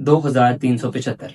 2375।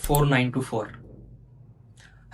4924।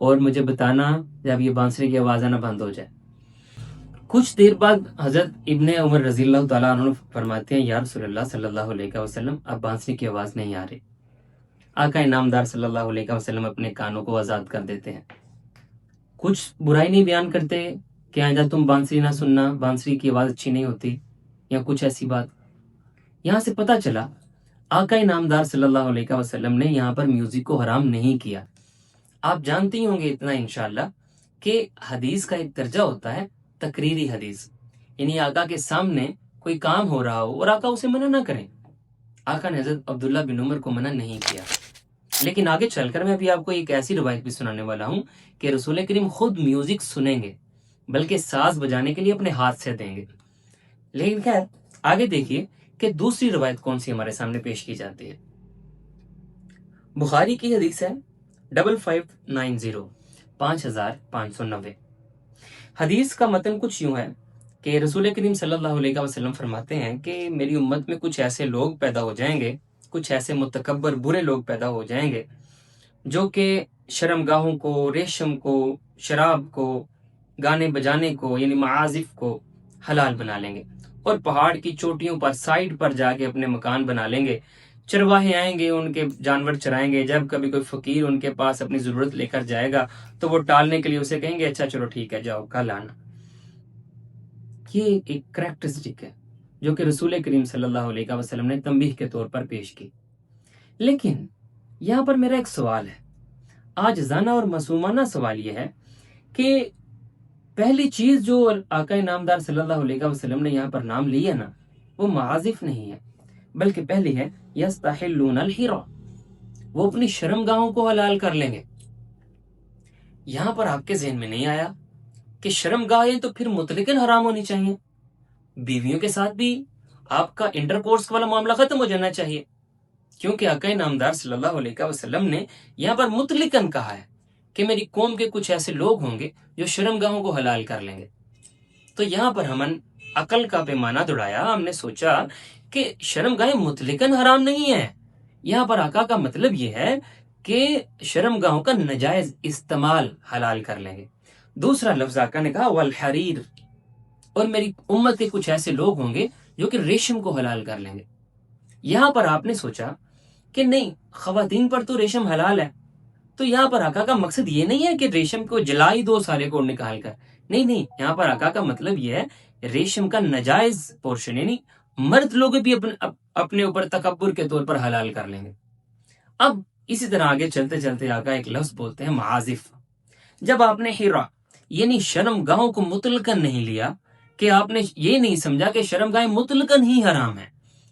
اور مجھے بتانا جب یہ بانسری کی آواز آنا بند ہو جائے۔ کچھ دیر بعد حضرت ابن عمر رضی اللہ تعالیٰ عنہ فرماتے ہیں، یا رسول اللہ صلی اللہ علیہ وسلم اب بانسری کی آواز نہیں آ رہی۔ آقا انعامدار صلی اللہ علیہ وسلم اپنے کانوں کو آزاد کر دیتے ہیں، کچھ برائی نہیں بیان کرتے کہ آئندہ تم بانسری نہ سننا، بانسری کی آواز اچھی نہیں ہوتی یا کچھ ایسی بات۔ یہاں سے پتہ چلا آقا انعامدار صلی اللہ علیہ وسلم نے یہاں پر میوزک کو حرام نہیں کیا۔ آپ جانتے ہی ہوں گے اتنا انشاءاللہ کہ حدیث کا ایک درجہ ہوتا ہے تقریری حدیث، یعنی آقا کے سامنے کوئی کام ہو رہا ہو اور آقا اسے منع نہ کریں۔ آقا نے حضرت عبداللہ بن عمر کو منع نہیں کیا، لیکن آگے چل کر میں ابھی آپ کو ایک ایسی روایت بھی سنانے والا ہوں کہ رسول کریم خود میوزک سنیں گے بلکہ ساز بجانے کے لیے اپنے ہاتھ سے دیں گے۔ لیکن خیر آگے دیکھیے کہ دوسری روایت کون سی ہمارے سامنے پیش کی جاتی ہے۔ بخاری کی حدیث ہے 5590 5590۔ حدیث کا متن کچھ یوں ہے کہ رسول کریم صلی اللہ علیہ وسلم فرماتے ہیں کہ میری امت میں کچھ ایسے لوگ پیدا ہو جائیں گے، کچھ ایسے متکبر برے لوگ پیدا ہو جائیں گے جو کہ شرمگاہوں کو، ریشم کو، شراب کو، گانے بجانے کو یعنی معازف کو حلال بنا لیں گے، اور پہاڑ کی چوٹیوں پر سائڈ پر جا کے اپنے مکان بنا لیں گے۔ چرواہے آئیں گے، ان کے جانور چرائیں گے، جب کبھی کوئی فقیر ان کے پاس اپنی ضرورت لے کر جائے گا تو وہ ٹالنے کے لیے اسے کہیں گے اچھا چلو ٹھیک ہے جاؤ کل آنا۔ یہ ایک کریکٹرسٹک ہے جو کہ رسول کریم صلی اللہ علیہ وسلم نے تنبیہ کے طور پر پیش کی۔ لیکن یہاں پر میرا ایک سوال ہے، آج زانہ اور معصومانہ سوال یہ ہے کہ پہلی چیز جو آقا انعامدار صلی اللہ علیہ وسلم نے یہاں پر نام لی ہے نا، وہ معازف نہیں ہے، بلکہ پہلی ہے یستحلون الحرا، وہ اپنی شرمگاہوں کو حلال کر لیں گے۔ یہاں پر آپ کے ذہن میں نہیں آیا کہ شرمگاہیں تو پھر مطلقاً حرام ہونی چاہیے، بیویوں کے ساتھ بھی آپ کا انٹرکورس والا معاملہ ختم ہو جانا چاہیے، کیونکہ آقا انعامدار صلی اللہ علیہ وسلم نے یہاں پر مطلقاً کہا ہے کہ میری قوم کے کچھ ایسے لوگ ہوں گے جو شرمگاہوں کو حلال کر لیں گے۔ تو یہاں پر ہم عقل کا پیمانہ دوڑایا، ہم نے سوچا کہ شرمگاہیں مطلقاً حرام نہیں ہیں، یہاں پر آقا کا مطلب یہ ہے کہ شرمگاہوں کا نجائز استعمال حلال کر لیں گے۔ دوسرا لفظ آقا نے کہا والحریر، اور میری امت کے کچھ ایسے لوگ ہوں گے جو کہ ریشم کو حلال کر لیں گے۔ یہاں پر آپ نے سوچا کہ نہیں، خواتین پر تو ریشم حلال ہے، تو یہاں پر آقا کا مقصد یہ نہیں ہے کہ ریشم کو جلا ہی دو سارے کو نکال کر، نہیں، یہاں پر آقا کا مطلب یہ ہے ریشم کا نجائز پورشن یعنی مرد لوگ بھی اپنے اوپر تکبر کے طور پر حلال کر لیں گے۔ اب اسی طرح آگے چلتے چلتے آقا ایک لفظ بولتے ہیں معازف۔ جب آپ نے حرا یعنی شرمگاہوں کو مطلقاً نہیں لیا، کہ آپ نے یہ نہیں سمجھا کہ شرمگاہیں مطلقاً ہی حرام ہیں،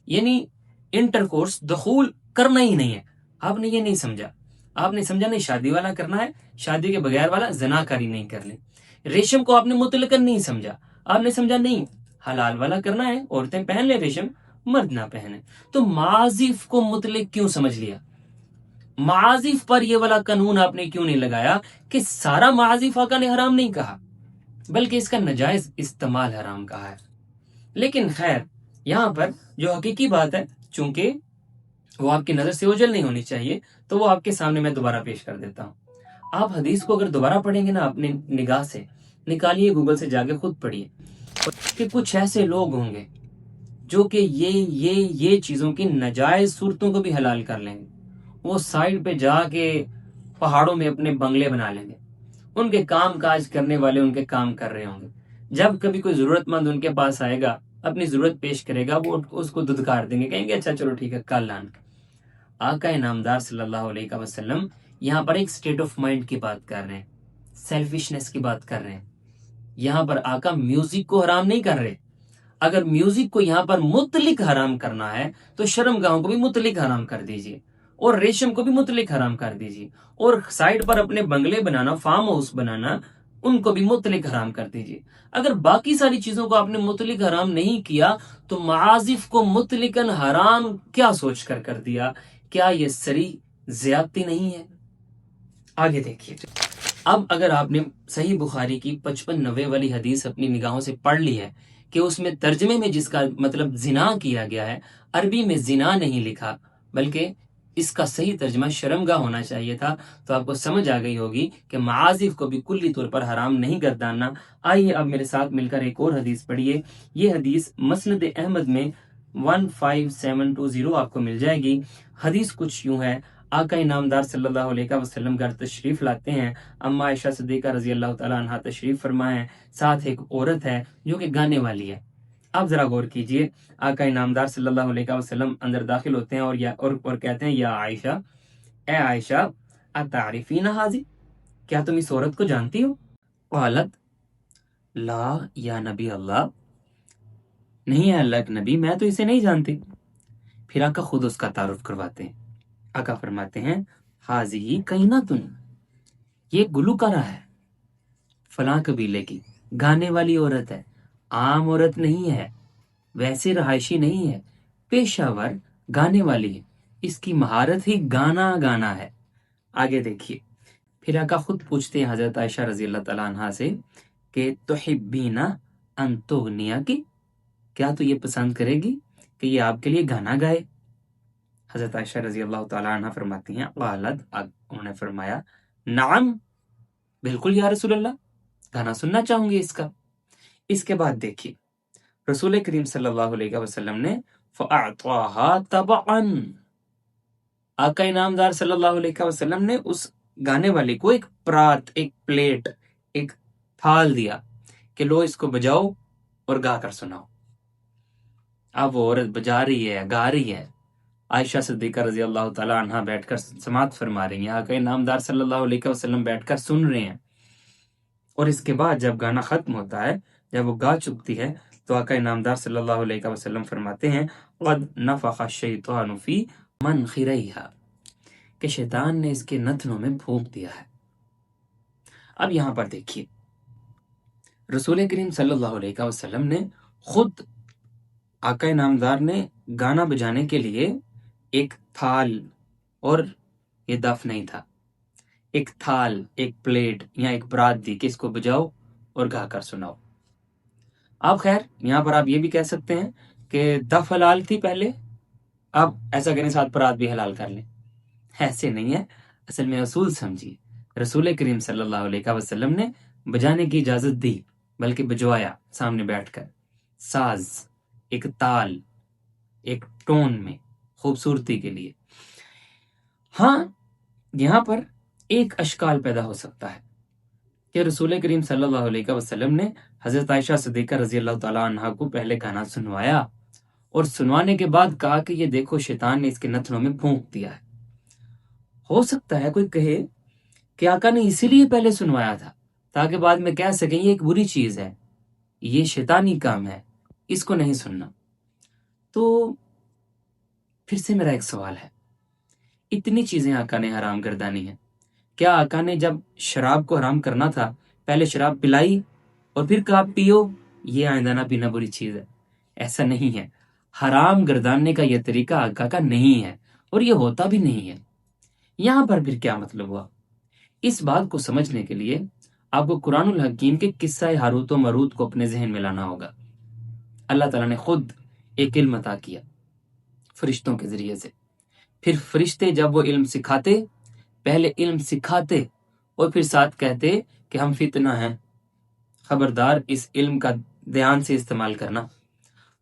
یعنی انٹرکورس دخول کرنا ہی نہیں ہے، آپ نے یہ نہیں سمجھا، آپ نے سمجھا نہیں شادی والا کرنا ہے، شادی کے بغیر والا زناکاری نہیں کرنی۔ ریشم کو آپ نے مطلقاً نہیں سمجھا، آپ نے سمجھا نہیں حلال والا کرنا ہے، عورتیں پہن لیں ریشم، مرد نہ پہنے۔ تو معازف کو مطلق کیوں سمجھ لیا؟ معازف پر یہ والا قانون آپ نے کیوں نہیں لگایا کہ سارا معازف آقا نے حرام نہیں کہا بلکہ اس کا نجائز استعمال حرام کہا ہے؟ لیکن خیر یہاں پر جو حقیقی بات ہے، چونکہ وہ آپ کی نظر سے اوجھل نہیں ہونی چاہیے، تو وہ آپ کے سامنے میں دوبارہ پیش کر دیتا ہوں۔ آپ حدیث کو اگر دوبارہ پڑھیں گے نا اپنی نگاہ سے، نکالیے گوگل سے جا کے خود پڑھیے کہ کچھ ایسے لوگ ہوں گے جو کہ یہ چیزوں کی نجائز صورتوں کو بھی حلال کر لیں گے۔ وہ سائڈ پہ جا کے پہاڑوں میں اپنے بنگلے بنا لیں گے، ان کے کام کاج کرنے والے ان کے کام کر رہے ہوں گے، جب کبھی کوئی ضرورت مند ان کے پاس آئے گا، اپنی ضرورت پیش کرے گا، وہ اس کو دھتکار دیں گے، کہیں گے اچھا چلو ٹھیک ہے کل لانا۔ آقا انعامدار صلی اللہ علیہ وسلم یہاں پر ایک سٹیٹ آف مائنڈ کی بات کر رہے ہیں، سیلفشنس کی بات کر رہے ہیں۔ یہاں پر آقا میوزک کو حرام نہیں کر رہے۔ اگر میوزک کو یہاں پر مطلق حرام کرنا ہے تو شرمگاہوں کو بھی مطلق حرام کر دیجئے، اور ریشم کو بھی مطلق حرام کر دیجئے، اور سائڈ پر اپنے بنگلے بنانا، فارم ہاؤس بنانا، ان کو بھی مطلق حرام کر دیجئے۔ اگر باقی ساری چیزوں کو آپ نے مطلق حرام نہیں کیا تو معازف کو مطلقاً حرام کیا سوچ کر دیا؟ کیا یہ سری زیادتی نہیں ہے؟ آگے دیکھیے، اب اگر آپ نے صحیح بخاری کی 5590 والی حدیث اپنی نگاہوں سے پڑھ لی ہے کہ اس میں ترجمے میں جس کا مطلب زنا کیا گیا ہے، عربی میں زنا نہیں لکھا بلکہ اس کا صحیح ترجمہ شرمگاہ ہونا چاہیے تھا، تو آپ کو سمجھ آ گئی ہوگی کہ معازف کو بھی کلی طور پر حرام نہیں گرداننا۔ آئیے اب میرے ساتھ مل کر ایک اور حدیث پڑھیے۔ یہ حدیث مسند احمد میں 15720 آپ کو مل جائے گی۔ حدیث کچھ یوں ہے، آقا انعامدار صلی اللہ علیہ وسلم گھر تشریف لاتے ہیں، اما عائشہ صدیقہ رضی اللہ تعالیٰ عنہ تشریف فرمائے، ساتھ ایک عورت ہے جو کہ گانے والی ہے۔ آپ ذرا غور کیجئے، آقا انعامدار صلی اللہ علیہ وسلم اندر داخل ہوتے ہیں اور کہتے ہیں، یا عائشہ، اے عائشہ، اتعرفین حاضی، کیا تم اس عورت کو جانتی ہو؟ قالت لا یا نبی اللہ، نہیں ہے اللہ کے نبی، میں تو اسے نہیں جانتی۔ پھر آقا خود اس کا تعارف کرواتے ہیں۔ آقا فرماتے ہیں، حاضی قینتن، یہ گلوکارہ ہے، فلاں قبیلے کی، گانے والی عورت ہے، عام عورت نہیں ہے، ویسے رہائشی نہیں ہے، پیشہ ور گانے والی ہے، اس کی مہارت ہی گانا ہے۔ آگے دیکھیے، پھر آقا خود پوچھتے ہیں حضرت عائشہ رضی اللہ تعالیٰ عنہ سے کہ تحبین ان تغنیا کی، کیا تو یہ پسند کرے گی کہ یہ آپ کے لیے گانا گائے؟ حضرت عائشہ رضی اللہ تعالیٰ عنہ فرماتی ہیں، قالت، انہوں نے فرمایا، نعم، بالکل یا رسول اللہ، گانا سننا چاہوں گی اس کا۔ اس کے بعد دیکھیے، رسول کریم صلی اللہ علیہ وسلم نے فَأَعْطَاهَا طَبْعًا، آقا انعامدار صلی اللہ علیہ وسلم نے اس گانے والے کو ایک پرات، ایک پلیٹ، ایک تھال دیا کہ لو اس کو بجاؤ اور گا کر سناؤ۔ اب وہ عورت بجا رہی ہے، گا رہی ہے، عائشہ صدیقہ رضی اللہ تعالیٰ عنہ بیٹھ کر سماعت فرما رہی ہیں، آقا انعامدار صلی اللہ علیہ وسلم بیٹھ کر سن رہے ہیں۔ اور اس کے بعد جب گانا ختم ہوتا ہے، جب وہ گا چکتی ہے، تو آقا انعامدار صلی اللہ علیہ وسلم فرماتے ہیں، قد نفخ الشیطان فی منخریہا، کہ شیطان نے اس کے نتنوں میں پھونک دیا ہے۔ اب یہاں پر دیکھیے، رسول کریم صلی اللہ علیہ وسلم نے خود، آقا انعامدار نے گانا بجانے کے لیے ایک تھال، اور یہ دف نہیں تھا، ایک تھال، ایک پلیٹ یا ایک برات دی کہ اس کو بجاؤ اور گا کر سناؤ۔ آپ خیر یہاں پر آپ یہ بھی کہہ سکتے ہیں کہ دف حلال تھی پہلے، آپ ایسا کریں ساتھ برات بھی حلال کر لیں، ایسے نہیں ہے۔ اصل میں اصول سمجھیے، رسول کریم صلی اللہ علیہ وسلم نے بجانے کی اجازت دی، بلکہ بجوایا سامنے بیٹھ کر، ساز، ایک تال، ایک ٹون میں، خوبصورتی کے لیے۔ ہاں یہاں پر ایک اشکال پیدا ہو سکتا ہے کہ رسول کریم صلی اللہ علیہ وسلم نے حضرت عائشہ صدیقہ رضی اللہ تعالیٰ عنہ کو پہلے گانا سنوایا، اور سنوانے کے بعد کہا کہ یہ دیکھو شیطان نے اس کے نتنوں میں پھونک دیا ہے۔ ہو سکتا ہے کوئی کہے کہ آقا نے اسی لیے پہلے سنوایا تھا تاکہ بعد میں کہہ سکیں یہ ایک بری چیز ہے، یہ شیطانی کام ہے، اس کو نہیں سننا۔ تو پھر سے میرا ایک سوال ہے، اتنی چیزیں آقا نے حرام گردانی ہیں، کیا آقا نے جب شراب کو حرام کرنا تھا پہلے شراب پلائی اور پھر کہا پیو، یہ آئندہ نہ پینا بری چیز ہے؟ ایسا نہیں ہے، حرام گرداننے کا یہ طریقہ آقا کا نہیں ہے، اور یہ ہوتا بھی نہیں ہے۔ یہاں پر پھر کیا مطلب ہوا؟ اس بات کو سمجھنے کے لیے آپ کو قرآن الحکیم کے قصہ ہاروت و ماروت کو اپنے ذہن میں لانا ہوگا۔ اللہ تعالیٰ نے خود ایک علم عطا کیا فرشتوں کے ذریعے سے، پھر فرشتے جب وہ علم سکھاتے، پہلے علم سکھاتے اور پھر ساتھ کہتے کہ ہم فتنہ ہیں، خبردار اس علم کا دھیان سے استعمال کرنا،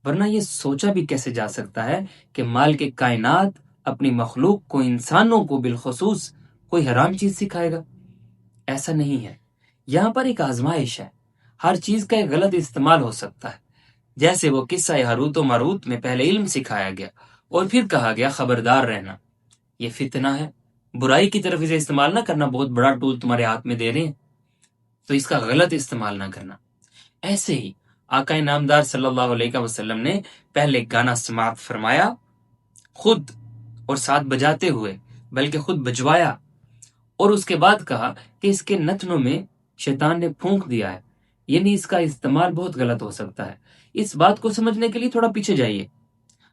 ورنہ یہ سوچا بھی کیسے جا سکتا ہے کہ مالک کائنات اپنی مخلوق کو، انسانوں کو بالخصوص، کوئی حرام چیز سکھائے گا؟ ایسا نہیں ہے۔ یہاں پر ایک آزمائش ہے، ہر چیز کا ایک غلط استعمال ہو سکتا ہے۔ جیسے وہ قصہ ہاروت و ماروت میں پہلے علم سکھایا گیا اور پھر کہا گیا خبردار رہنا، یہ فتنہ ہے، برائی کی طرف اسے استعمال نہ کرنا، بہت بڑا ٹول تمہارے ہاتھ میں دے رہے ہیں تو اس کا غلط استعمال نہ کرنا۔ ایسے ہی آقا انعامدار صلی اللہ علیہ وسلم نے پہلے گانا سماعت فرمایا خود، اور ساتھ بجاتے ہوئے، بلکہ خود بجوایا، اور اس کے بعد کہا کہ اس کے نتنوں میں شیطان نے پھونک دیا ہے، یعنی اس کا استعمال بہت غلط ہو سکتا ہے۔ اس بات کو سمجھنے کے لیے تھوڑا پیچھے جائیے۔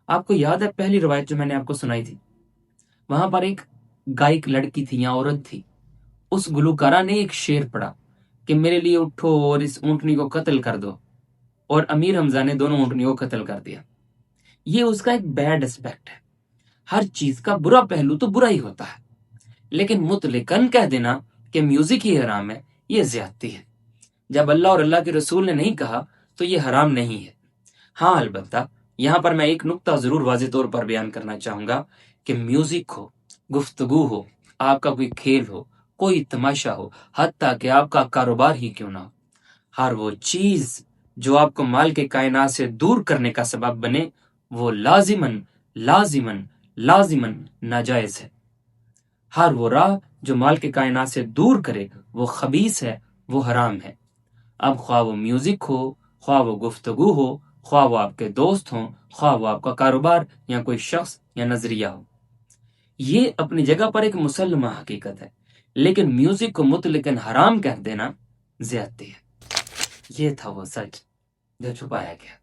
آپ کو یاد ہے پہلی روایت جو میں نے آپ کو سنائی تھی، وہاں پر ایک گائک لڑکی تھی یا عورت تھی، اس گلوکارہ نے ایک شعر پڑھا کہ میرے لیے اٹھو اور اس اونٹنی کو قتل کر دو، اور امیر حمزہ نے دونوں اونٹنیوں کو قتل کر دیا۔ یہ اس کا ایک بیڈ اسپیکٹ ہے۔ ہر چیز کا برا پہلو تو برا ہی ہوتا ہے، لیکن مطلقاً کہہ دینا کہ میوزک ہی حرام ہے، یہ زیادتی ہے۔ جب اللہ اور اللہ کے رسول نے نہیں کہا تو یہ حرام نہیں ہے۔ ہاں البتہ یہاں پر میں ایک نقطہ ضرور واضح طور پر بیان کرنا چاہوں گا کہ میوزک ہو، گفتگو ہو، آپ کا کوئی کھیل ہو، کوئی تماشا ہو، حتیٰ کہ آپ کا کاروبار ہی کیوں نہ ہو، ہر وہ چیز جو آپ کو مال کے کائنات سے دور کرنے کا سبب بنے وہ لازماً لازماً لازماً ناجائز ہے۔ ہر وہ راہ جو مال کے کائنات سے دور کرے وہ خبیث ہے، وہ حرام ہے۔ اب خواہ وہ میوزک ہو، خواہ وہ گفتگو ہو، خواہ وہ آپ کے دوست ہوں، خواہ وہ آپ کا کاروبار یا کوئی شخص یا نظریہ ہو، یہ اپنی جگہ پر ایک مسلمہ حقیقت ہے، لیکن میوزک کو مطلقاً حرام کہہ دینا زیادتی ہے۔ یہ تھا وہ سچ جو چھپایا گیا۔